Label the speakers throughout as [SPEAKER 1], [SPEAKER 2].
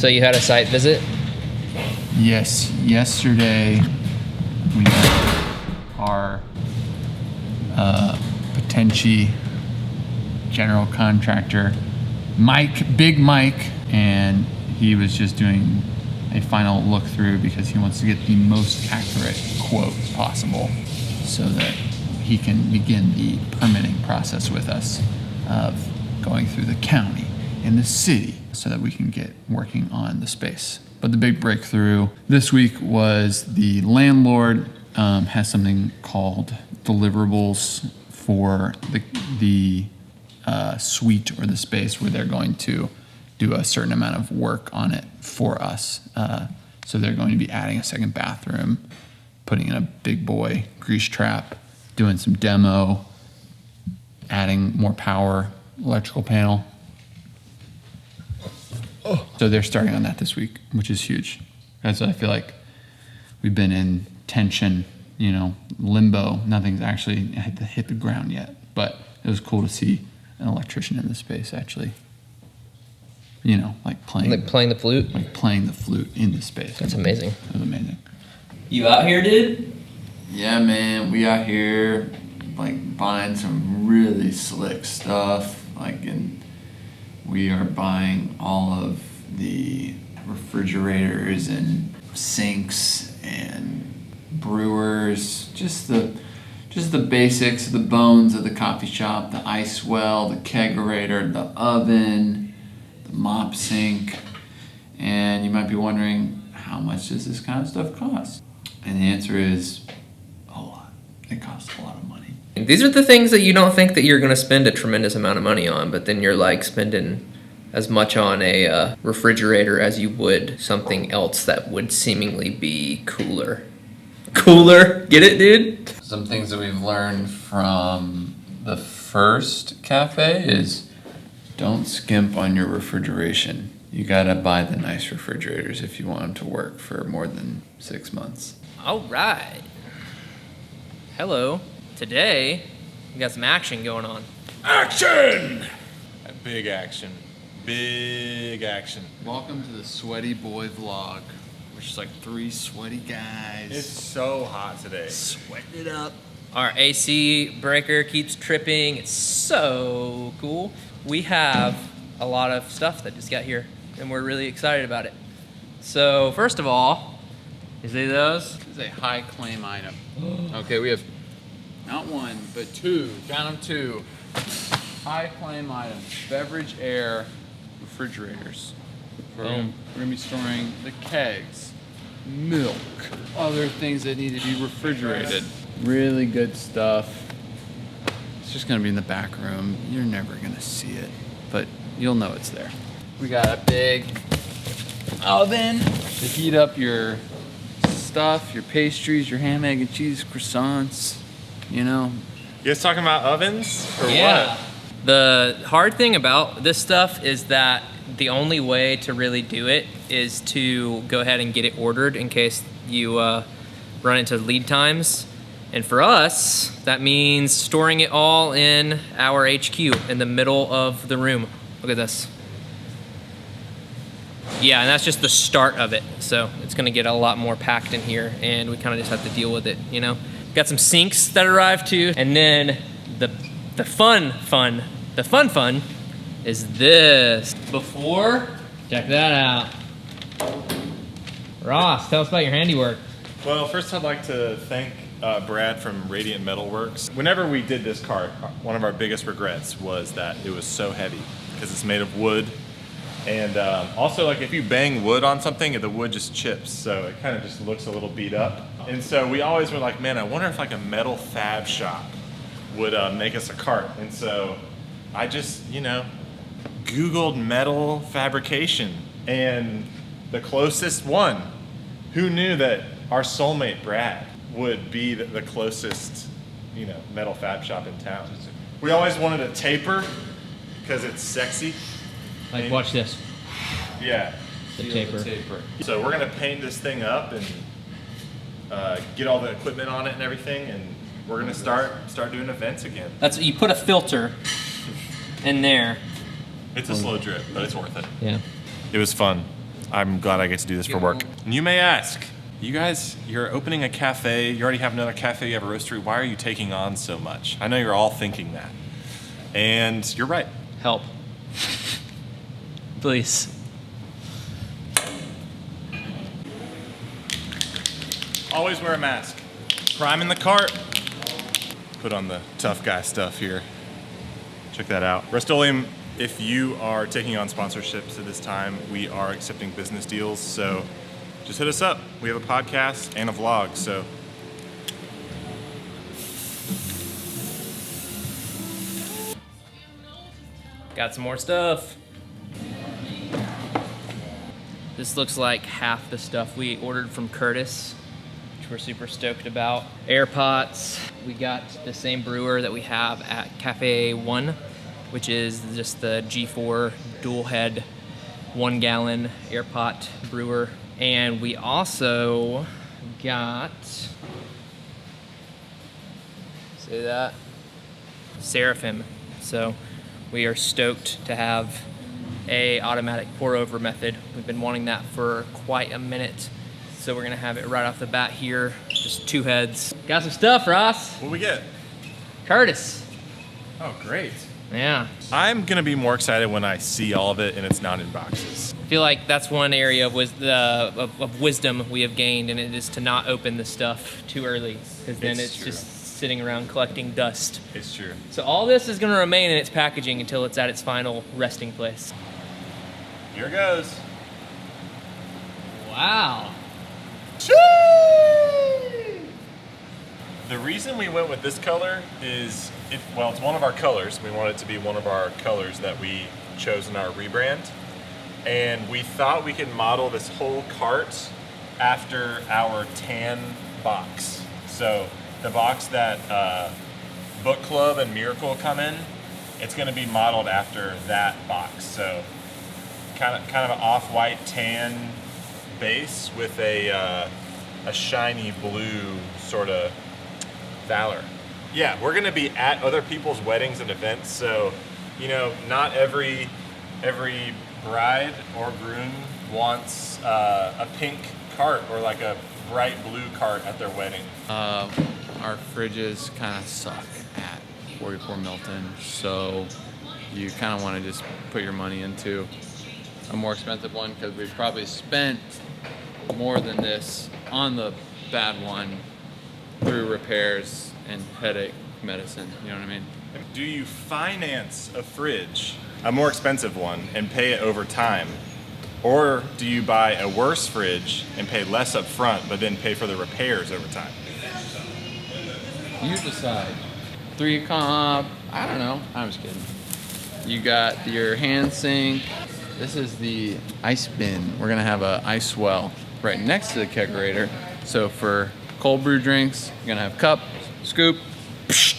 [SPEAKER 1] So you had a site visit?
[SPEAKER 2] Yes, yesterday we met our potential general contractor, Big Mike, and he was just doing a final look through because he wants to get the most accurate quote possible so that he can begin the permitting process with us of going through the county and the city so that we can get working on the space. But the big breakthrough this week was the landlord has something called deliverables for the suite or the space where they're going to do a certain amount of work on it for us. So they're going to be adding a second bathroom, putting in a big boy grease trap, doing some demo, adding more power, electrical panel. So they're starting on that this week, which is huge. Because I feel like we've been in tension, limbo. Nothing's actually hit the ground yet. But it was cool to see an electrician in the space actually, like playing
[SPEAKER 1] the flute?
[SPEAKER 2] Like playing the flute in the space.
[SPEAKER 1] That's amazing.
[SPEAKER 2] It was amazing.
[SPEAKER 1] You out here, dude?
[SPEAKER 2] Yeah, man, we out here like buying some really slick stuff. And we are buying all of the refrigerators and sinks and brewers, just the basics, the bones of the coffee shop, the ice well, the kegerator, the oven, the mop sink. And you might be wondering, how much does this kind of stuff cost? And the answer is a lot. It costs a lot of money.
[SPEAKER 1] These are the things that you don't think that you're going to spend a tremendous amount of money on, but then you're like spending as much on a refrigerator as you would something else that would seemingly be cooler. Cooler? Get it, dude?
[SPEAKER 2] Some things that we've learned from the first cafe is don't skimp on your refrigeration. You gotta buy the nice refrigerators if you want them to work for more than 6 months.
[SPEAKER 1] All right. Hello. Today, we got some action going on.
[SPEAKER 3] Action! Big action. Big action.
[SPEAKER 2] Welcome to the Sweaty Boy Vlog, which is like 3 sweaty guys.
[SPEAKER 3] It's so hot today.
[SPEAKER 2] Sweating it up.
[SPEAKER 1] Our AC breaker keeps tripping. It's so cool. We have a lot of stuff that just got here, and we're really excited about it. So, first of all, you see those?
[SPEAKER 2] This is a high claim item. Okay, we have not 1, but 2. Count them 2. High claim items. Beverage air refrigerators.
[SPEAKER 1] Boom.
[SPEAKER 2] We're gonna be storing the kegs, milk, other things that need to be refrigerated. Really good stuff. It's just gonna be in the back room. You're never gonna see it, but you'll know it's there. We got a big oven to heat up your stuff, your pastries, your ham, egg, and cheese croissants.
[SPEAKER 3] You guys talking about ovens or
[SPEAKER 1] Yeah.
[SPEAKER 3] what?
[SPEAKER 1] The hard thing about this stuff is that the only way to really do it is to go ahead and get it ordered in case you run into lead times. And for us, that means storing it all in our HQ in the middle of the room. Look at this. Yeah, and that's just the start of it. So it's gonna get a lot more packed in here, and we kind of just have to deal with it, Got some sinks that arrived too, and then the fun is this. Before, check that out. Ross, tell us about your handiwork.
[SPEAKER 3] Well, first I'd like to thank Brad from Radiant Metalworks. Whenever we did this cart, one of our biggest regrets was that it was so heavy because it's made of wood. And also, like, if you bang wood on something, the wood just chips, so it kind of just looks a little beat up. And so we always were like, man, I wonder if like a metal fab shop would make us a cart. And so I just, Googled metal fabrication, and the closest one, who knew that our soulmate Brad would be the closest, metal fab shop in town. We always wanted a taper because it's sexy.
[SPEAKER 1] Like, watch this.
[SPEAKER 3] Yeah.
[SPEAKER 1] The taper.
[SPEAKER 3] So we're gonna paint this thing up and get all the equipment on it and everything, and we're gonna start doing events again.
[SPEAKER 1] You put a filter in there.
[SPEAKER 3] It's a slow drip, but it's worth it.
[SPEAKER 1] Yeah.
[SPEAKER 3] It was fun. I'm glad I get to do this for work. And you may ask, you guys, you're opening a cafe, you already have another cafe, you have a roastery, why are you taking on so much? I know you're all thinking that. And you're right.
[SPEAKER 1] Help. Please.
[SPEAKER 3] Always wear a mask. Prime in the cart. Put on the tough guy stuff here. Check that out. Rust-Oleum, if you are taking on sponsorships at this time, we are accepting business deals. So just hit us up. We have a podcast and a vlog. So
[SPEAKER 1] Got some more stuff. This looks like half the stuff we ordered from Curtis, which we're super stoked about. Air pots. We got the same brewer that we have at Cafe 1, which is just the G4 dual head 1 gallon air pot brewer. And we also got, say that, Seraphim. So we are stoked to have a automatic pour over method. We've been wanting that for quite a minute. So we're gonna have it right off the bat here. Just 2 heads. Got some stuff, Ross.
[SPEAKER 3] what we get?
[SPEAKER 1] Curtis.
[SPEAKER 3] Oh, great.
[SPEAKER 1] Yeah.
[SPEAKER 3] I'm gonna be more excited when I see all of it and it's not in boxes.
[SPEAKER 1] I feel like that's one area of wisdom we have gained, and it is to not open the stuff too early, because then it's
[SPEAKER 3] true.
[SPEAKER 1] just sitting around collecting dust.
[SPEAKER 3] It's true.
[SPEAKER 1] So all this is gonna remain in its packaging until it's at its final resting place.
[SPEAKER 3] Here goes.
[SPEAKER 1] Wow.
[SPEAKER 3] The reason we went with this color is, it's one of our colors. We want it to be one of our colors that we chose in our rebrand. And we thought we could model this whole cart after our tan box. So the box that Book Club and Miracle come in, it's gonna be modeled after that box. So kind of an off-white tan base with a shiny blue sort of Valor. Yeah, we're gonna be at other people's weddings and events, so not every bride or groom wants a pink cart or like a bright blue cart at their wedding.
[SPEAKER 2] Our fridges kind of suck at 44 Milton, so you kind of want to just put your money into a more expensive one, because we've probably spent more than this on the bad one through repairs and headache medicine, you know what I mean?
[SPEAKER 3] Do you finance a fridge, a more expensive one, and pay it over time? Or do you buy a worse fridge and pay less up front, but then pay for the repairs over time?
[SPEAKER 2] You decide. I don't know, I'm just kidding. You got your hand sink. This is the ice bin. We're gonna have an ice well right next to the kegerator. So for cold brew drinks, you're gonna have cup, scoop,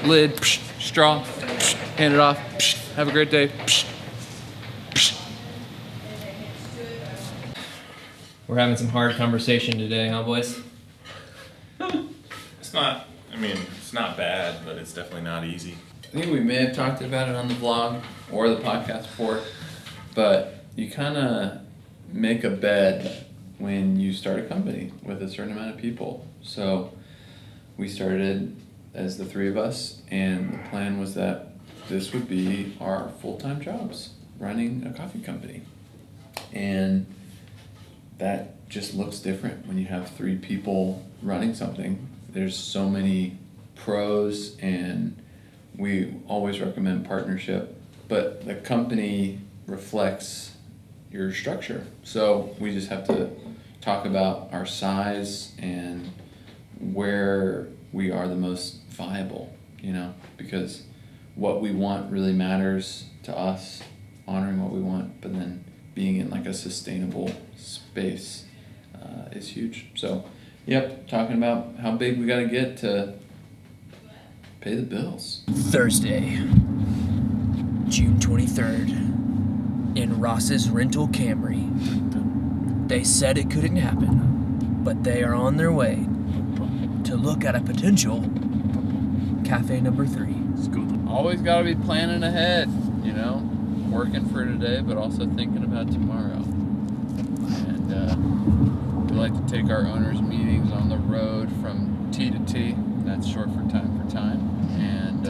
[SPEAKER 2] lid, straw, hand it off, have a great day.
[SPEAKER 1] We're having some hard conversation today, huh, boys?
[SPEAKER 3] It's not bad, but it's definitely not easy.
[SPEAKER 2] I think we may have talked about it on the vlog or the podcast before, but you kind of make a bed when you start a company with a certain amount of people. So we started as the 3 of us, and the plan was that this would be our full-time jobs, running a coffee company. And that just looks different when you have 3 people running something. There's so many pros, and we always recommend partnership, but the company reflects your structure. So we just have to talk about our size and where we are the most viable, because what we want really matters to us, honoring what we want, but then being in like a sustainable space is huge. So, yep, talking about how big we got to get to pay the bills.
[SPEAKER 1] Thursday, June 23rd, in Ross's rental Camry. They said it couldn't happen, but they are on their way to look at a potential cafe number 3.
[SPEAKER 2] Always got to be planning ahead, working for today, but also thinking about tomorrow. And we like to take our owners' meetings on the road from T to T. That's short for time for time. And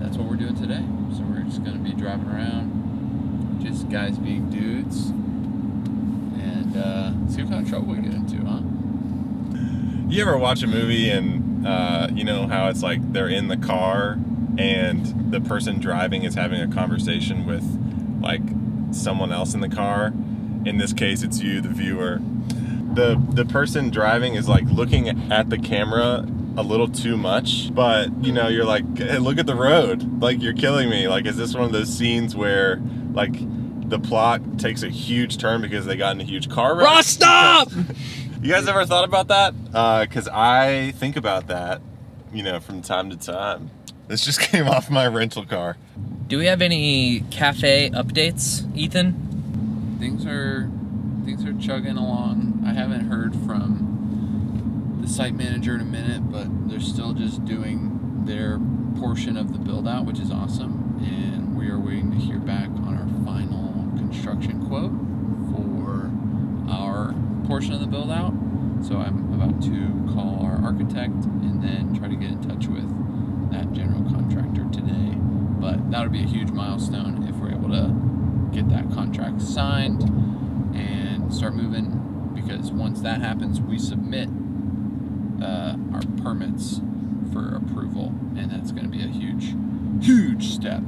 [SPEAKER 2] that's what we're doing today. So we're just going to be driving around, just guys being dudes, and see what kind of trouble we get into, huh?
[SPEAKER 3] You ever watch a movie and you know how it's like they're in the car and the person driving is having a conversation with like someone else in the car? In this case, it's you, the viewer. The person driving is like looking at the camera a little too much, but you know, you're like, hey, look at the road. Like, you're killing me. Like, is this one of those scenes where like the plot takes a huge turn because they got in a huge car wreck?
[SPEAKER 1] Ross, stop!
[SPEAKER 3] You guys ever thought about that? Because I think about that, you know, from time to time. This just came off my rental car.
[SPEAKER 1] Do we have any cafe updates, Ethan?
[SPEAKER 2] Things are chugging along. I haven't heard from the site manager in a minute, but they're still just doing their portion of the build out, which is awesome. And we are waiting to hear back on our final construction quote for our portion of the build out. So I'm about to call our architect and then try to get in touch with that general contractor today. But that would be a huge milestone if we're able to get that contract signed and start moving, because once that happens, we submit our permits for approval, and that's going to be a huge step.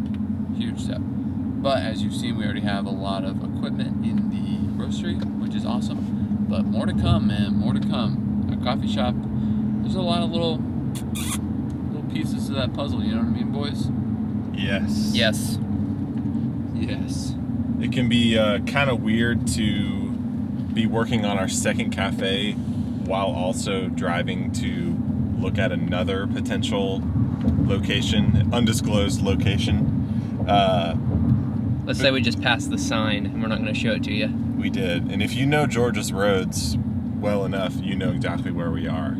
[SPEAKER 2] But as you've seen, we already have a lot of equipment in the grocery, which is awesome. But more to come, man, more to come. A coffee shop, there's a lot of little pieces to that puzzle, you know what I mean, boys?
[SPEAKER 3] Yes.
[SPEAKER 1] Yes.
[SPEAKER 3] It can be kind of weird to be working on our second cafe while also driving to look at another potential location, undisclosed location.
[SPEAKER 1] Let's say we just passed the sign and we're not going to show it to you.
[SPEAKER 3] We did. And if you know Georgia's roads well enough, you know exactly where we are.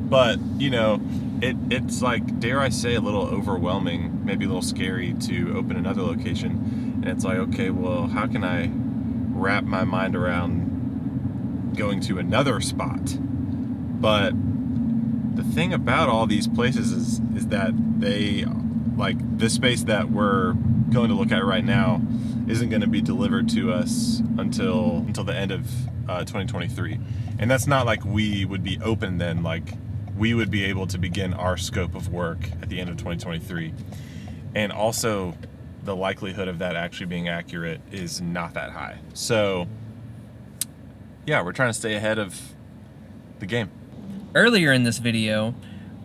[SPEAKER 3] But, you know, it's like, dare I say, a little overwhelming, maybe a little scary to open another location. And it's like, okay, well, how can I wrap my mind around going to another spot? But the thing about all these places is that they, like, the space that we're going to look at right now isn't going to be delivered to us until the end of 2023. And that's not like we would be open then, like we would be able to begin our scope of work at the end of 2023. And also the likelihood of that actually being accurate is not that high. So yeah, we're trying to stay ahead of the game.
[SPEAKER 1] Earlier in this video,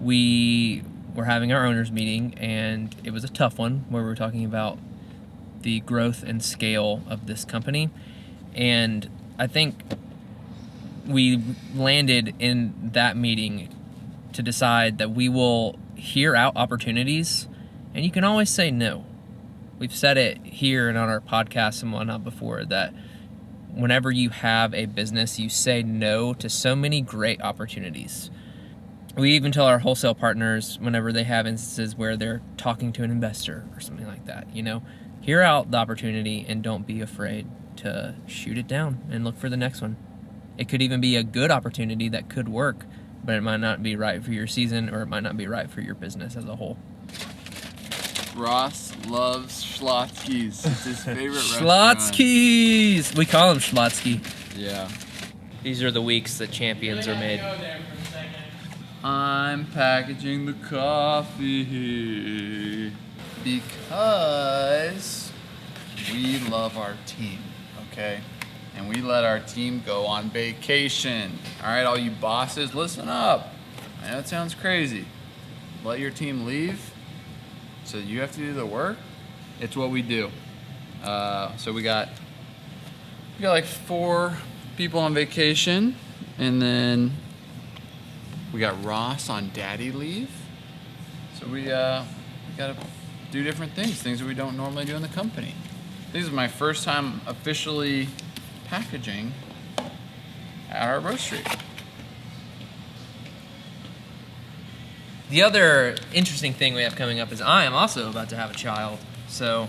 [SPEAKER 1] we were having our owners meeting, and it was a tough one where we were talking about the growth and scale of this company. And I think we landed in that meeting to decide that we will hear out opportunities, and you can always say no. We've said it here and on our podcasts and whatnot before, that whenever you have a business, you say no to so many great opportunities. We even tell our wholesale partners whenever they have instances where they're talking to an investor or something like that, you know, hear out the opportunity and don't be afraid to shoot it down and look for the next one. It could even be a good opportunity that could work, but it might not be right for your season, or it might not be right for your business as a whole.
[SPEAKER 2] Ross loves Schlotzky's. It's his favorite restaurant.
[SPEAKER 1] Schlotzky's! We call them Schlotzky.
[SPEAKER 2] Yeah.
[SPEAKER 1] These are the weeks that champions are made.
[SPEAKER 2] I'm packaging the coffee because we love our team, okay? And we let our team go on vacation. All right, all you bosses, listen up. I know it sounds crazy. Let your team leave so you have to do the work. It's what we do. So we got like 4 people on vacation, and then we got Ross on daddy leave. So we gotta do different things that we don't normally do in the company. This is my first time officially packaging at our roastery.
[SPEAKER 1] The other interesting thing we have coming up is I am also about to have a child. So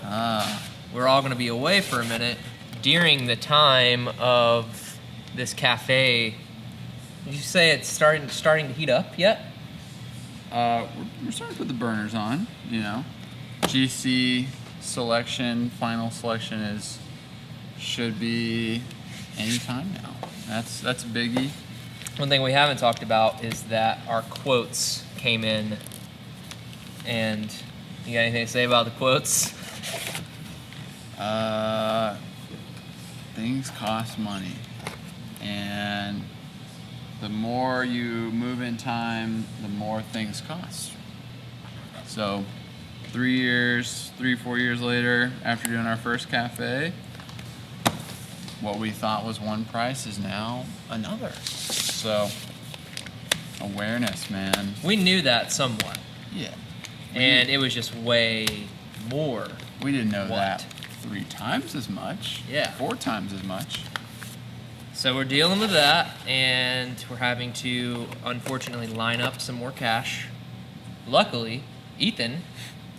[SPEAKER 1] we're all going to be away for a minute during the time of this cafe, did you say it's starting to heat up yet?
[SPEAKER 2] We're starting to put the burners on, you know. GC selection, final selection should be any time now. That's a biggie.
[SPEAKER 1] One thing we haven't talked about is that our quotes came in, and you got anything to say about the quotes?
[SPEAKER 2] Things cost money, and the more you move in time, the more things cost. So 4 years later, after doing our first cafe, what we thought was one price is now another. So awareness, man.
[SPEAKER 1] We knew that somewhat,
[SPEAKER 2] Yeah.
[SPEAKER 1] and it was just way more.
[SPEAKER 2] We didn't know
[SPEAKER 1] What?
[SPEAKER 2] that 3 times as much.
[SPEAKER 1] Yeah.
[SPEAKER 2] 4 times as much.
[SPEAKER 1] So we're dealing with that, and we're having to, unfortunately, line up some more cash. Luckily, Ethan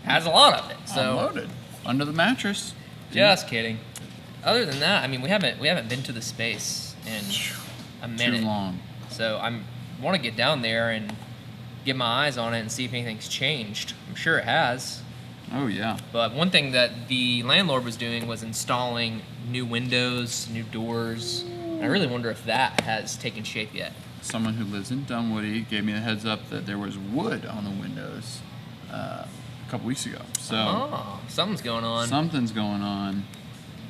[SPEAKER 1] has a lot of it. So
[SPEAKER 2] Unloaded. Under the mattress.
[SPEAKER 1] just kidding. Other than that, I mean, we haven't been to the space in a minute.
[SPEAKER 2] Too long.
[SPEAKER 1] So I want to get down there and get my eyes on it and see if anything's changed. I'm sure it has.
[SPEAKER 2] Oh, yeah.
[SPEAKER 1] But one thing that the landlord was doing was installing new windows, new doors. And I really wonder if that has taken shape yet.
[SPEAKER 2] Someone who lives in Dunwoody gave me the heads up that there was wood on the windows a couple weeks ago. So
[SPEAKER 1] Oh, something's going on.
[SPEAKER 2] something's going on.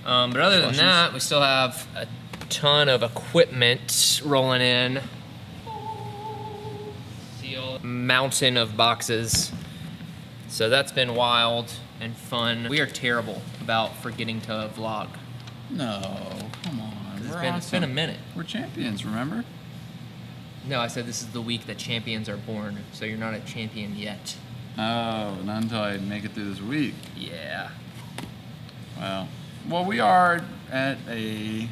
[SPEAKER 1] But other than
[SPEAKER 2] Questions?
[SPEAKER 1] that, we still have a ton of equipment rolling in. See a mountain of boxes. So that's been wild and fun. We are terrible about forgetting to vlog.
[SPEAKER 2] No, come on.
[SPEAKER 1] It's been a minute.
[SPEAKER 2] We're champions, remember?
[SPEAKER 1] No, I said this is the week that champions are born, so you're not a champion yet.
[SPEAKER 2] Oh, not until I make it through this week.
[SPEAKER 1] Yeah.
[SPEAKER 2] Well, we are at a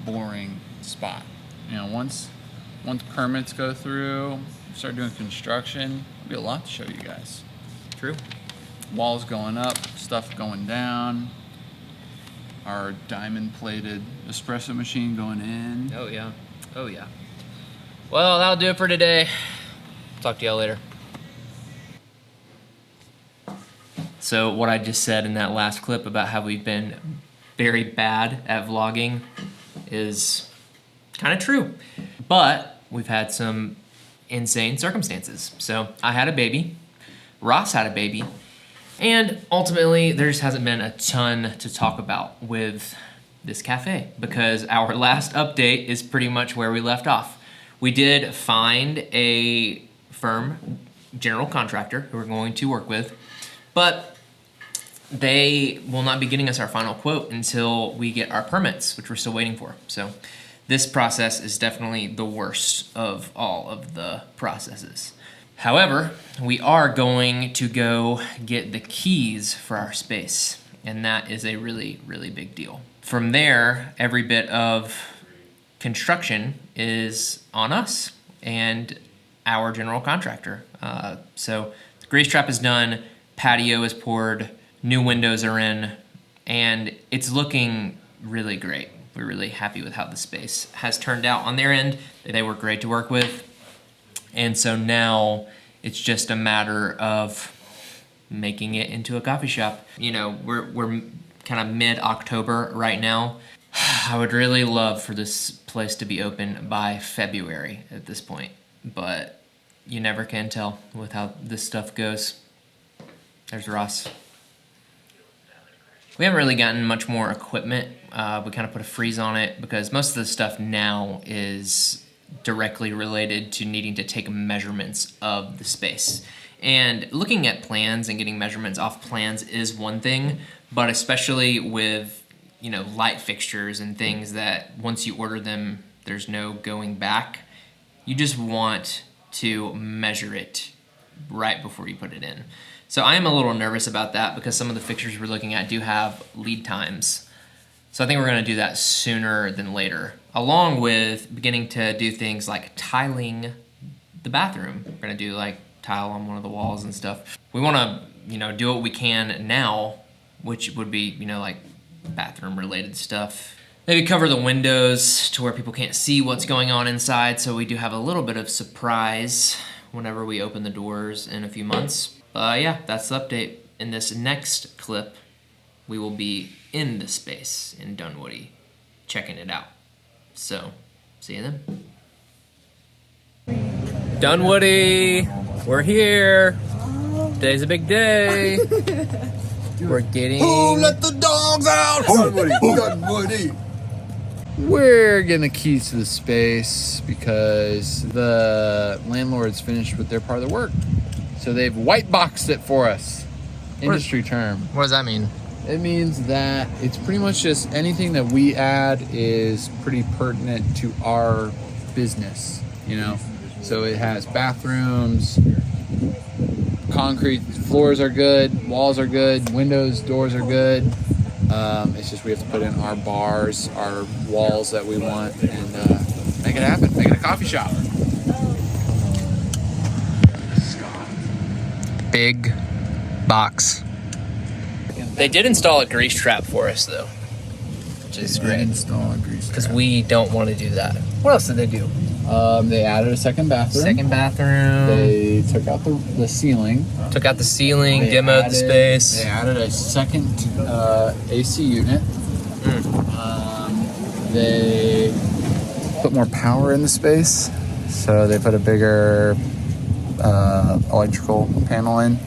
[SPEAKER 2] boring spot. You know, once permits go through, start doing construction, there'll be a lot to show you guys.
[SPEAKER 1] True.
[SPEAKER 2] Walls going up, stuff going down, our diamond-plated espresso machine going in.
[SPEAKER 1] Oh, yeah. Oh, yeah. Well, that'll do it for today. Talk to y'all later. So what I just said in that last clip about how we've been very bad at vlogging is kind of true. But we've had some insane circumstances. So I had a baby, Ross had a baby, and ultimately there just hasn't been a ton to talk about with this cafe because our last update is pretty much where we left off. We did find a firm general contractor who we're going to work with, but they will not be getting us our final quote until we get our permits, which we're still waiting for. So this process is definitely the worst of all of the processes. However, we are going to go get the keys for our space, and that is a really, really big deal. From there, every bit of construction is on us and our general contractor. So the grease trap is done, patio is poured, new windows are in, and it's looking really great. We're really happy with how the space has turned out on their end. They were great to work with. And so now it's just a matter of making it into a coffee shop. You know, we're kind of mid-October right now. I would really love for this place to be open by February at this point, but you never can tell with how this stuff goes. There's Ross. We haven't really gotten much more equipment. We kind of put a freeze on it because most of the stuff now is directly related to needing to take measurements of the space. And looking at plans and getting measurements off plans is one thing, but especially with, you know, light fixtures and things that once you order them, there's no going back. You just want to measure it right before you put it in. So I am a little nervous about that because some of the fixtures we're looking at do have lead times. So I think we're gonna do that sooner than later, along with beginning to do things like tiling the bathroom. We're gonna do like tile on one of the walls and stuff. We wanna, you know, do what we can now, which would be, you know, like bathroom related stuff. Maybe cover the windows to where people can't see what's going on inside, so we do have a little bit of surprise whenever we open the doors in a few months. Yeah, that's the update. In this next clip, we will be in the space in Dunwoody, checking it out. So, see you then. Dunwoody, we're here. Today's a big day. We're getting...
[SPEAKER 4] Who let the dogs out? Dunwoody.
[SPEAKER 2] We're getting the keys to the space because the landlord's finished with their part of the work. So they've white boxed it for us. Industry term.
[SPEAKER 1] What does that mean?
[SPEAKER 2] It means that it's pretty much just anything that we add is pretty pertinent to our business, you know? So it has bathrooms, concrete floors are good, walls are good, windows, doors are good. It's just we have to put in our bars, our walls that we want, and make it happen. Make it a coffee shop.
[SPEAKER 1] Big box. They did install a grease trap for us, though, which is great.
[SPEAKER 2] Install a grease
[SPEAKER 1] because we don't want to do that. What else did they do?
[SPEAKER 2] They added a second bathroom.
[SPEAKER 1] Second bathroom.
[SPEAKER 2] They took out the ceiling.
[SPEAKER 1] Took out the ceiling,
[SPEAKER 2] They
[SPEAKER 1] demoed
[SPEAKER 2] added-
[SPEAKER 1] the space.
[SPEAKER 2] They added a second AC unit. They put more power in the space, so they put a bigger electrical panel in,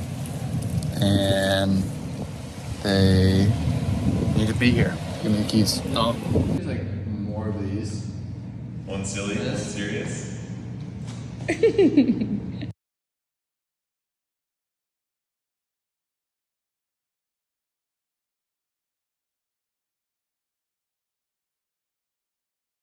[SPEAKER 2] and they need to be here. Give me the keys.
[SPEAKER 1] Oh.
[SPEAKER 2] There's like more of these.
[SPEAKER 3] One silly, one serious.